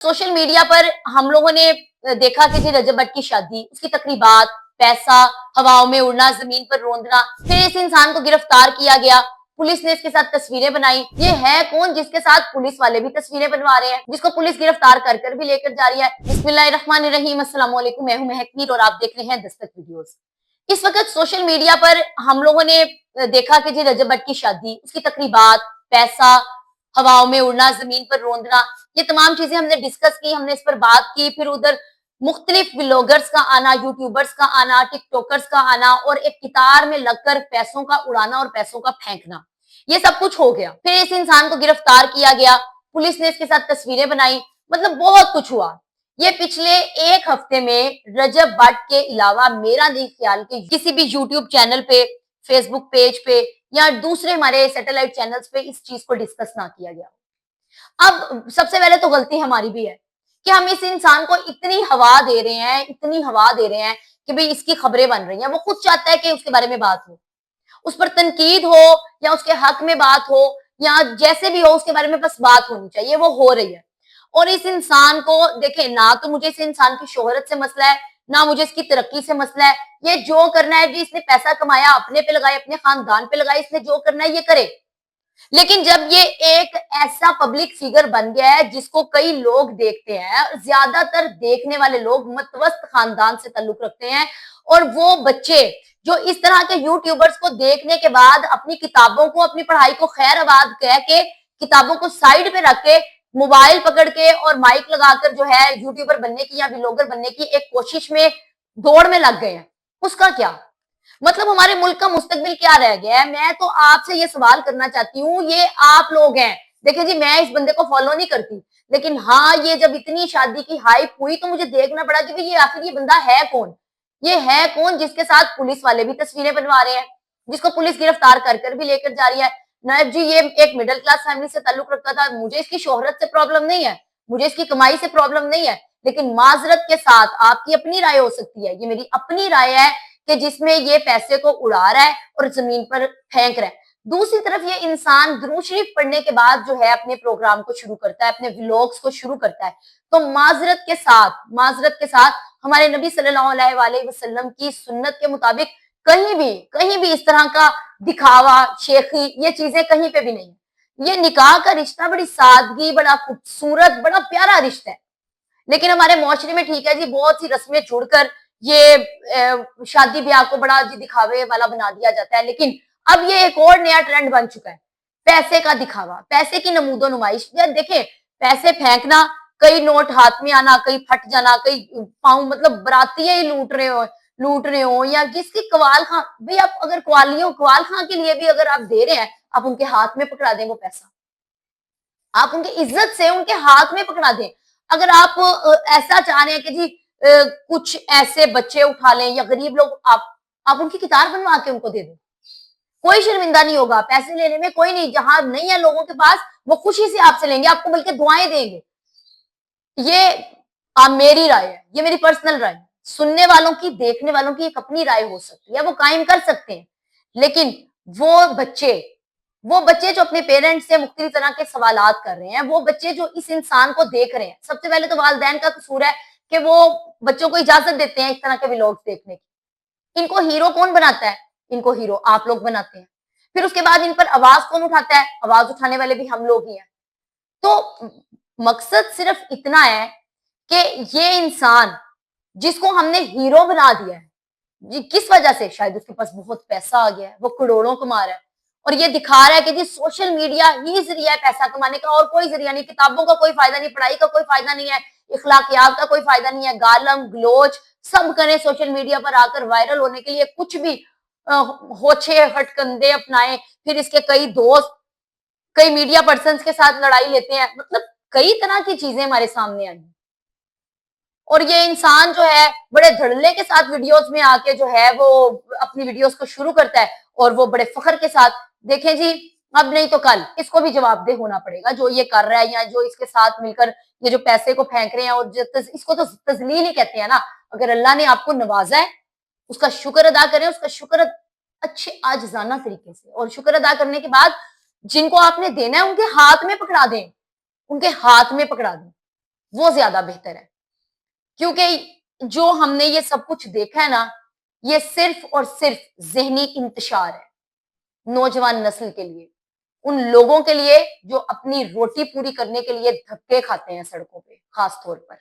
Social media पर हम लोगों ने देखा कि जी रजब भट्ट की शादी, उसकी तकरीबात, पैसा, हवाओं में उड़ना, जमीन पर रोंदना, फिर इस इंसान को गिरफ्तार किया गया। पुलिस ने इसके साथ तस्वीरें बनाई। ये है कौन जिसके साथ पुलिस वाले भी तस्वीरें बनवा रहे हैं, जिसको पुलिस गिरफ्तार कर कर भी लेकर जा रही है। बिस्मिल्लाहिर्रहमानिर्रहीम, अस्सलाम वालेकुम, मैं हूं महक मीर और आप देख रहे हैं दस्तक वीडियोस। इस वक्त सोशल मीडिया पर हम लोगों ने देखा कि जी रजब भट्ट की शादी, उसकी तकरीबात, पैसा, हवाओं में उड़ना, जमीन पर रोंदना, ये तमाम चीजें हमने डिस्कस की, हमने इस पर बात की। फिर उधर मुख्तलिफ व्लॉगर्स का आना, यूट्यूबर्स का आना, टिकटॉकर्स का आना और एक कितार में लगकर पैसों का उड़ाना और पैसों का फेंकना, ये सब कुछ हो गया। फिर इस इंसान को गिरफ्तार किया गया, पुलिस ने इसके साथ तस्वीरें बनाई, मतलब बहुत कुछ हुआ। ये पिछले एक हफ्ते में रजब भट्ट के अलावा मेरा नहीं ख्याल कि किसी भी यूट्यूब चैनल पे, फेसबुक पेज पे या दूसरे हमारे सैटेलाइट चैनल्स पे इस चीज को डिस्कस ना किया गया। अब सबसे पहले तो गलती हमारी भी है कि हम इस इंसान को इतनी हवा दे रहे हैं, इतनी हवा दे रहे हैं कि भाई इसकी खबरें बन रही हैं। वो खुद चाहता है कि उसके बारे में बात हो, उस पर तनकीद हो या उसके हक में बात हो या जैसे भी हो, उसके बारे में बस बात होनी चाहिए, वो हो रही है। और इस इंसान को देखें, ना तो मुझे इस इंसान की शोहरत से मसला है, ना मुझे इसकी तरक्की से मसला है। ये जो करना है जी, इसने पैसा कमाया, अपने पे लगाए, अपने खानदान पे लगाए, इसने जो करना है ये करे। लेकिन जब ये एक ऐसा पब्लिक फिगर बन गया है जिसको कई लोग देखते हैं, ज्यादातर देखने वाले लोग मतवस्त खानदान से ताल्लुक रखते हैं, और वो बच्चे जो इस तरह के यूट्यूबर्स को देखने के बाद अपनी किताबों को, अपनी पढ़ाई को खैर आबाद कह के किताबों को साइड पे रख के मोबाइल पकड़ के और माइक लगाकर जो है यूट्यूबर बनने की या व्लॉगर बनने की एक कोशिश में, दौड़ में लग गए हैं, उसका क्या मतलब? हमारे मुल्क का मुस्तकबिल क्या रह गया है? मैं तो आपसे ये सवाल करना चाहती हूँ, ये आप लोग हैं। देखिए जी, मैं इस बंदे को फॉलो नहीं करती, लेकिन हाँ, ये जब इतनी शादी की हाइप हुई तो मुझे देखना पड़ा कि भाई ये आखिर ये बंदा है कौन? ये है कौन जिसके साथ पुलिस वाले भी तस्वीरें बनवा रहे हैं, जिसको पुलिस गिरफ्तार कर कर भी लेकर जा रही है। नायब जी, ये एक मिडिल क्लास फैमिली से ताल्लुक रखता था, मुझे इसकी शोहरत से प्रॉब्लम नहीं है, मुझे इसकी कमाई से प्रॉब्लम नहीं है, लेकिन माजरत के साथ आपकी अपनी राय हो सकती है, ये मेरी अपनी राय है कि जिसमें ये पैसे को उड़ा रहा है और जमीन पर फेंक रहा है। दूसरी तरफ ये इंसान दुरूद शरीफ पढ़ने के बाद जो है अपने प्रोग्राम को शुरू करता है, अपने व्लॉग्स को शुरू करता है। तो माजरत के साथ हमारे नबी सल्लल्लाहु अलैहि वसल्लम की सुन्नत के मुताबिक कहीं भी इस तरह का दिखावा, शेखी, ये चीजें कहीं पे भी नहीं है। ये निकाह का रिश्ता बड़ी सादगी, बड़ा खूबसूरत, बड़ा प्यारा रिश्ता है। लेकिन हमारे मुआशरे में ठीक है जी, बहुत सी रस्में जुड़कर ये शादी ब्याह को बड़ा जी दिखावे वाला बना दिया जाता है। लेकिन अब ये एक और नया ट्रेंड बन चुका है, पैसे का दिखावा, पैसे की नमूदो नुमाइश। यार देखें, पैसे फेंकना, कई नोट हाथ में आना, कई फट जाना, कई पाँव, मतलब बरातियां ही लूट रहे हो या जिसकी कवाल खां, भाई आप अगर कवाल खां के लिए भी अगर आप दे रहे हैं, आप उनके हाथ में पकड़ा दें वो पैसा, आप उनकी इज्जत से उनके हाथ में पकड़ा दें। अगर आप ऐसा चाह रहे हैं कि जी कुछ ऐसे बच्चे उठा लें या गरीब लोग, आप उनकी किताब बनवा के उनको दे दें, कोई शर्मिंदा नहीं होगा, पैसे लेने में कोई नहीं, जहां नहीं है लोगों के पास वो खुशी से आपसे लेंगे, आपको बल्कि दुआएं देंगे। ये मेरी राय है, ये मेरी पर्सनल राय है। सुनने वालों की, देखने वालों की एक अपनी राय हो सकती है, वो कायम कर सकते हैं। लेकिन वो बच्चे वो बच्चे जो अपने पेरेंट्स से मुख्तलिफ तरह के सवालात कर रहे हैं, वो बच्चे जो इस इंसान को देख रहे हैं, सबसे पहले तो वालिदैन का कसूर है कि वो बच्चों को इजाजत देते हैं इस तरह के व्लॉग्स देखने की। इनको हीरो कौन बनाता है? इनको हीरो आप लोग बनाते हैं। फिर उसके बाद इन पर आवाज कौन उठाता है? आवाज उठाने वाले भी हम लोग ही हैं। तो मकसद सिर्फ इतना है कि ये इंसान जिसको हमने हीरो बना दिया है, जी किस वजह से? शायद उसके पास बहुत पैसा आ गया है, वो करोड़ों कमा रहा है और ये दिखा रहा है कि जी सोशल मीडिया ही जरिया है पैसा कमाने का, और कोई जरिया नहीं। किताबों का कोई फायदा नहीं, पढ़ाई का कोई फायदा नहीं है, इखलाकियात का कोई फायदा नहीं है। गालम गलोच सब करें सोशल मीडिया पर आकर वायरल होने के लिए, कुछ भी होछे हटकंडे अपनाए, फिर इसके कई दोस्त, कई मीडिया पर्सन के साथ लड़ाई लेते हैं, मतलब कई तरह की चीजें हमारे सामने आई। और ये इंसान जो है बड़े धड़ल्ले के साथ वीडियोस में आके जो है वो अपनी वीडियोस को शुरू करता है और वो बड़े फख्र के साथ, देखें जी, अब नहीं तो कल इसको भी जवाबदेह होना पड़ेगा जो ये कर रहा है या जो इसके साथ मिलकर ये जो पैसे को फेंक रहे हैं। और इसको तो तजलील ही कहते हैं ना। अगर अल्लाह ने आपको नवाजा है, उसका शुक्र अदा करें, उसका शुक्र अच्छे आजिजाना तरीके से, और शुक्र अदा करने के बाद जिनको आपने देना है उनके हाथ में पकड़ा दें, उनके हाथ में पकड़ा दें। وہ زیادہ بہتر ہے، کیونکہ جو ہم نے یہ سب کچھ دیکھا ہے نا، یہ صرف اور صرف ذہنی انتشار ہے نوجوان نسل کے لیے، ان لوگوں کے لیے جو اپنی روٹی پوری کرنے کے لیے دھکے کھاتے ہیں سڑکوں پہ خاص طور پر۔